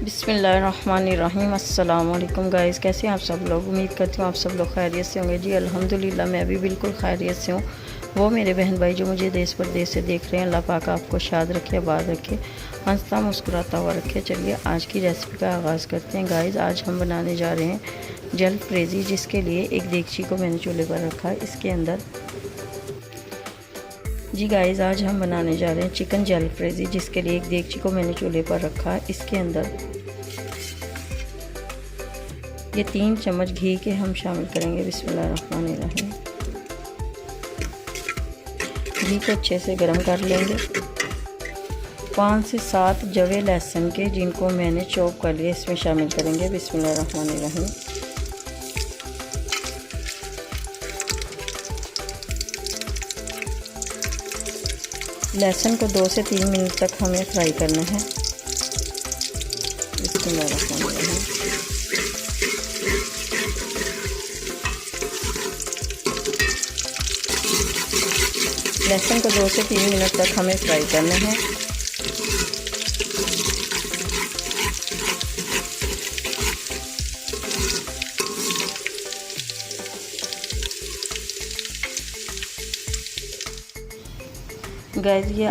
बिस्मिल्लाहिर्रहमानिर्रहीम। अस्सलाम वालेकुम गाइस, कैसे हैं आप सब लोग। उम्मीद करती हूँ आप सब लोग खैरियत से होंगे। जी अल्हम्दुलिल्लाह, मैं भी बिल्कुल खैरियत से हूँ। वो मेरे बहन भाई जो मुझे देश परदेश से देख रहे हैं, अल्लाह पाक आपको शाद रखे, आबाद रखे, हंसता मुस्कुराता हुआ रखे। चलिए आज की रेसिपी का आगाज़ करते हैं गाइस। आज हम बनाने जा रहे हैं जलफ्रेज़ी, जिसके लिए एक देगची को मैंने चूल्हे पर रखा है। इसके अंदर जी गाइस, आज हम बनाने जा रहे हैं चिकन जलफ्रेज़ी, जिसके लिए एक देगची को मैंने चूल्हे पर रखा है। इसके अंदर ये 3 चम्मच घी के हम शामिल करेंगे। बिस्मिल्लाहिर्रहमानिर्रहीम। घी को अच्छे से गर्म कर लेंगे। 5 से 7 जवे लहसुन के, जिनको मैंने चॉप कर लिया, इसमें शामिल करेंगे। बिस्मिल्लाहिर्रहमानिर्रहीम। लहसुन को 2 से 3 मिनट तक हमें फ्राई करना है। बिस्मिल्लाहिर्रहमानिर्रहीम। लहसुन को 2 से 3 मिनट तक हमें फ्राई करना है। गैस, ये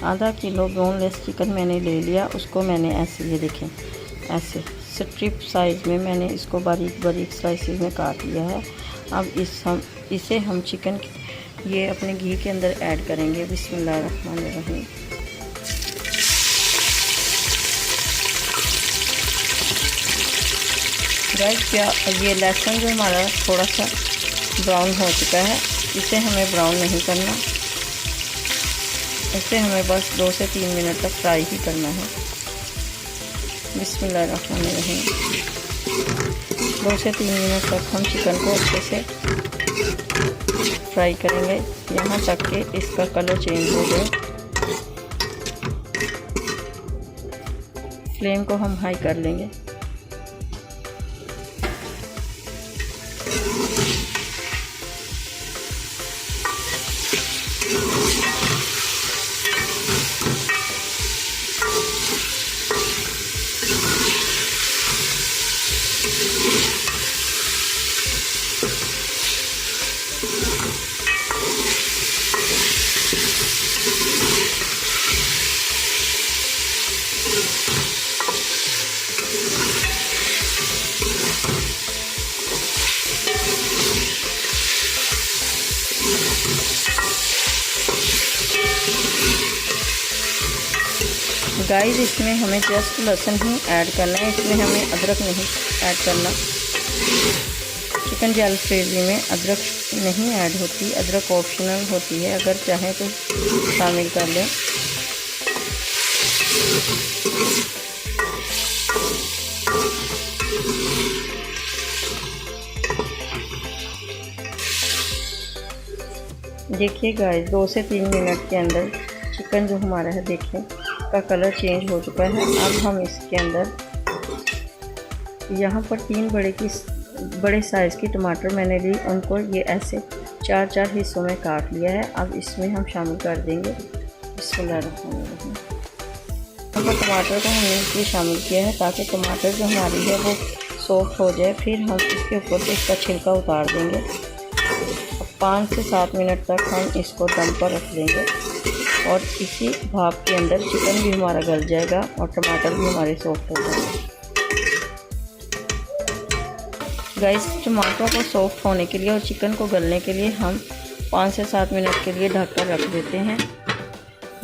आधा किलो बोनलेस चिकन मैंने ले लिया। उसको मैंने ऐसे, ये देखें, ऐसे स्ट्रिप साइज़ में मैंने इसको बारीक बारीक स्लाइसेस में काट लिया है। अब इसे हम चिकन ये अपने घी के अंदर ऐड करेंगे। बिस्मिल्लाहिर्रहमानिर्रहीम। गाइस, क्या ये लहसुन जो हमारा थोड़ा सा ब्राउन हो चुका है, इसे हमें ब्राउन नहीं करना। इसे हमें बस 2 से 3 मिनट तक फ्राई ही करना है। बिस्मिल्लाहिर्रहमानिर्रहीम। 2 से 3 मिनट तक हम चिकन को अच्छे से फ्राई करेंगे, यहाँ तक कि इसका कलर चेंज हो जाए। फ्लेम को हम हाई कर लेंगे। गाइस, इसमें हमें जस्ट लहसुन ही ऐड करना है, इसमें हमें अदरक नहीं ऐड करना। चिकन जलफ्रेज़ी में अदरक नहीं ऐड होती, अदरक ऑप्शनल होती है, अगर चाहें तो शामिल कर लें। देखिए गाइस, 2 से 3 मिनट के अंदर चिकन जो हमारा है, देखें, का कलर चेंज हो चुका है। अब हम इसके अंदर यहाँ पर 3 बड़े साइज़ की टमाटर मैंने ली, उनको ये ऐसे 4-4 हिस्सों में काट लिया है। अब इसमें हम शामिल कर देंगे। बिस्मिल्लाहिर्रहमानिर्रहीम। यहाँ पर टमाटर को हमने इसलिए शामिल किया है ताकि टमाटर जो हमारी है वो सॉफ्ट हो जाए। फिर हम इसके ऊपर से इसका छिलका उतार देंगे। 5 से 7 मिनट तक हम इसको दम पर रख देंगे और इसी भाप के अंदर चिकन भी हमारा गल जाएगा और टमाटर भी हमारे सॉफ्ट हो जाएंगे। गाइस, टमाटरों को सॉफ्ट होने के लिए और चिकन को गलने के लिए हम 5 से 7 मिनट के लिए ढककर रख देते हैं।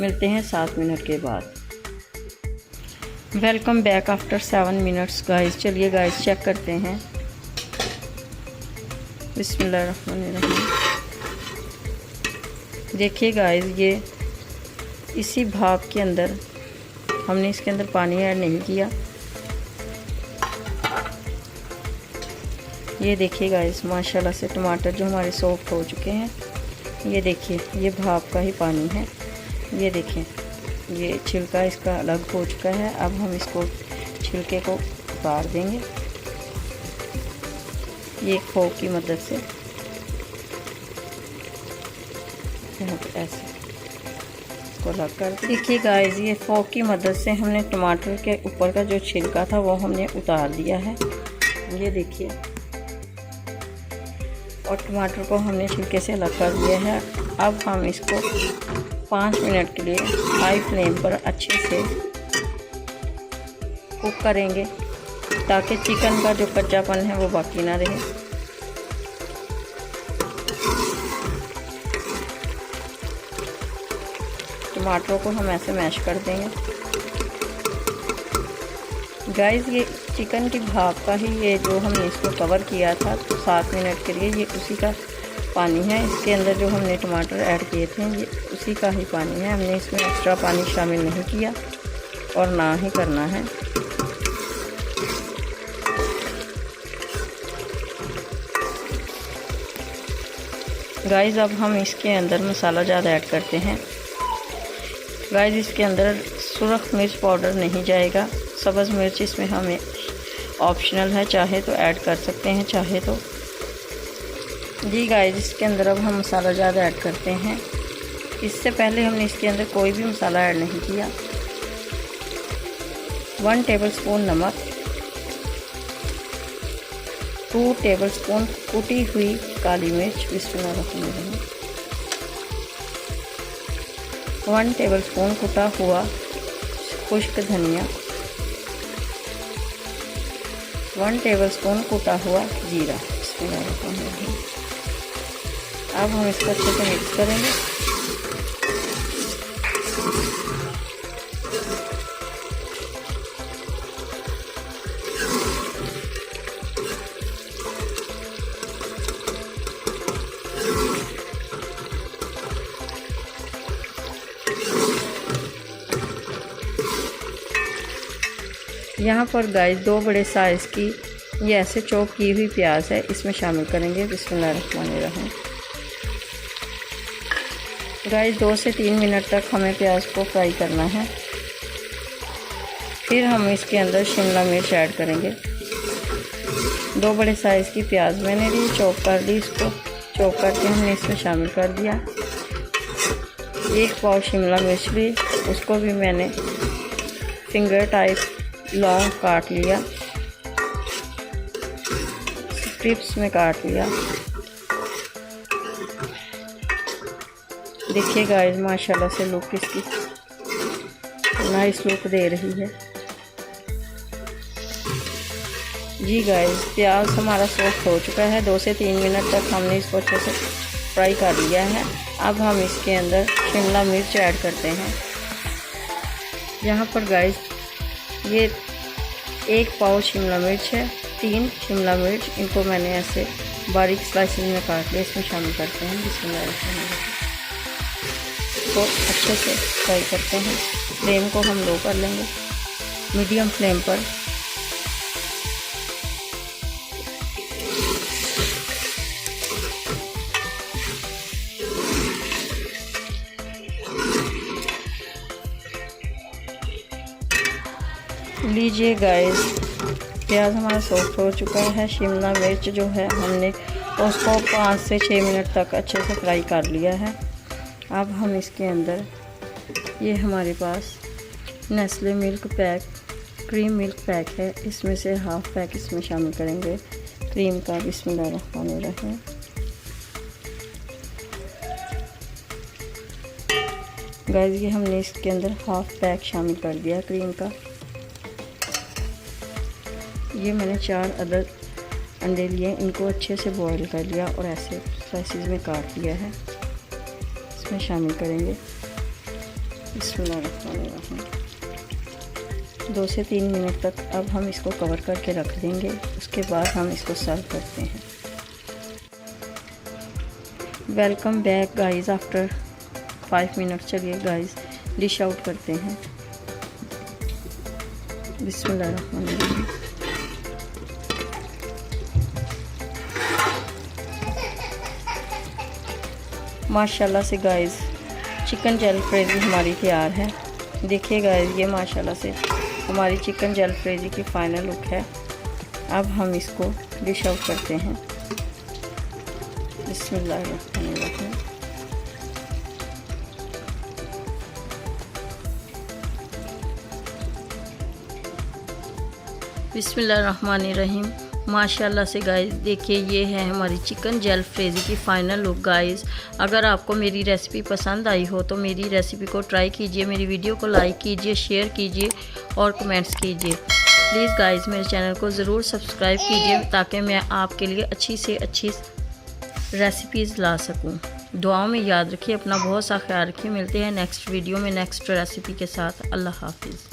मिलते हैं 7 मिनट के बाद। Welcome back after 7 minutes guys. चलिए गाइस, चेक करते हैं। बिस्मिल्लाहिर्रहमानिर्रहीम। देखिए गाइस, ये इसी भाप के अंदर, हमने इसके अंदर पानी ऐड नहीं किया। ये देखिए गाइस, माशाल्लाह से टमाटर जो हमारे सॉफ्ट हो चुके हैं। ये देखिए, ये भाप का ही पानी है। ये देखें, ये छिलका इसका अलग हो चुका है। अब हम इसको छिलके को उतार देंगे ये फोक की मदद से। यहाँ पर ऐसे इसको अलग कर दें। देखिए गाइस, ये फोक की मदद से हमने टमाटर के ऊपर का जो छिलका था वो हमने उतार दिया है, ये देखिए। और टमाटर को हमने छिलके से अलग कर दिया है। अब हम इसको 5 मिनट के लिए हाई फ्लेम पर अच्छे से कुक करेंगे ताकि चिकन का जो कच्चापन है वो बाकी ना रहे। टमाटरों को हम ऐसे मैश कर देंगे। गाइस, ये चिकन की भाप का ही ये जो हमने इसको कवर किया था तो 7 मिनट के लिए, ये उसी का पानी है। इसके अंदर जो हमने टमाटर ऐड किए थे ये उसी का ही पानी है, हमने इसमें एक्स्ट्रा पानी शामिल नहीं किया और ना ही करना है। गाइस, अब हम इसके अंदर मसाला ज़्यादा ऐड करते हैं। गाइस, इसके अंदर सुरख मिर्च पाउडर नहीं जाएगा, सब्ज़ मिर्च इसमें हमें ऑप्शनल है, चाहे तो ऐड कर सकते हैं, चाहे तो। जी गाइस, इसके अंदर अब हम मसाला ज़्यादा ऐड करते हैं। इससे पहले हमने इसके अंदर कोई भी मसाला ऐड नहीं किया। 1 टेबलस्पून नमक, 2 टेबलस्पून कुटी हुई काली मिर्च, बिस्मिल्लाहिर्रहमानिर्रहीम, 1 टेबलस्पून कुटा हुआ खुश्क धनिया, 1 टेबलस्पून कुटा हुआ जीरा, बिस्मिल्लाहिर्रहमानिर्रहीम। अब हम इसको अच्छे से मिक्स करेंगे। यहाँ पर गाइस 2 बड़े साइज़ की ये ऐसे चॉप की हुई प्याज है, इसमें शामिल करेंगे, बिस्मिल्लाहिर्रहमानिर्रहीम। गाइस 2 से 3 मिनट तक हमें प्याज को फ्राई करना है। फिर हम इसके अंदर शिमला मिर्च ऐड करेंगे। 2 बड़े साइज़ की प्याज मैंने ली, चॉप कर ली, इसको चॉप करके हमने इसमें शामिल कर दिया। 1 पाव शिमला मिर्च ली, उसको भी मैंने फिंगर टाइप लॉन्ग काट लिया, स्ट्रिप्स में काट लिया। देखिए गाइस, माशाल्लाह से लुक इसकी नाइस लुक दे रही है। जी गाइस, प्याज हमारा सॉफ्ट हो चुका है। 2 से 3 मिनट तक हमने इसको अच्छे से फ्राई कर लिया है। अब हम इसके अंदर शिमला मिर्च ऐड करते हैं। यहाँ पर गाइस ये 1 पाव शिमला मिर्च है, 3 शिमला मिर्च, इनको मैंने ऐसे बारीक स्लाइसेस में काट लिया, इसमें शामिल करते हैं। बिस्मिल्लाहिर्रहमानिर्रहीम। इसको अच्छे से फ्राई करते हैं। फ्लेम को हम लो कर लेंगे, मीडियम फ्लेम पर। लीजिए गाइस, प्याज हमारा सॉफ्ट हो चुका है। शिमला मिर्च जो है हमने उसको 5 से 6 मिनट तक अच्छे से फ्राई कर लिया है। अब हम इसके अंदर ये हमारे पास Nestle milk pack, cream milk pack है, इसमें से हाफ पैक इसमें शामिल करेंगे क्रीम का, बिस्मिल्लाहिर्रहमानिर्रहीम। गाइस, ये हमने इसके अंदर हाफ पैक शामिल कर दिया क्रीम का। ये मैंने 4 अदद अंडे लिए, इनको अच्छे से बॉईल कर लिया और ऐसे स्लाइसेस में काट लिया है, इसमें शामिल करेंगे, बिस्मिल्लाहिर्रहमानिर्रहीम। 2 से 3 मिनट तक अब हम इसको कवर करके रख देंगे। उसके बाद हम इसको सर्व करते हैं। Welcome back guys after 5 minute. चलिए गाइस डिश आउट करते हैं, बिस्मिल्लाहिर्रहमानिर्रहीम। माशाल्लाह से गाइस चिकन जलफ्रेज़ी हमारी तैयार है। देखिए गाइस, ये माशाल्लाह से हमारी चिकन जलफ्रेज़ी की फ़ाइनल लुक है। अब हम इसको डिश आउट करते हैं, बिस्मिल्लाहिर्रहमानिर्रहीम। बिस्मिल्लाहिर्रहमानिर्रहीम। माशाल्लाह से गाइस देखिए, ये है हमारी चिकन जलफ्रेज़ी की फ़ाइनल लुक गाइस। अगर आपको मेरी रेसिपी पसंद आई हो तो मेरी रेसिपी को ट्राई कीजिए, मेरी वीडियो को लाइक कीजिए, शेयर कीजिए और कमेंट्स कीजिए। प्लीज़ गाइस मेरे चैनल को ज़रूर सब्सक्राइब कीजिए ताकि मैं आपके लिए अच्छी से अच्छी रेसिपीज़ ला सकूं। दुआओं में याद रखिए, अपना बहुत सा ख्याल रखिए। मिलते हैं नेक्स्ट वीडियो में नेक्स्ट रेसिपी के साथ। अल्लाह हाफिज़।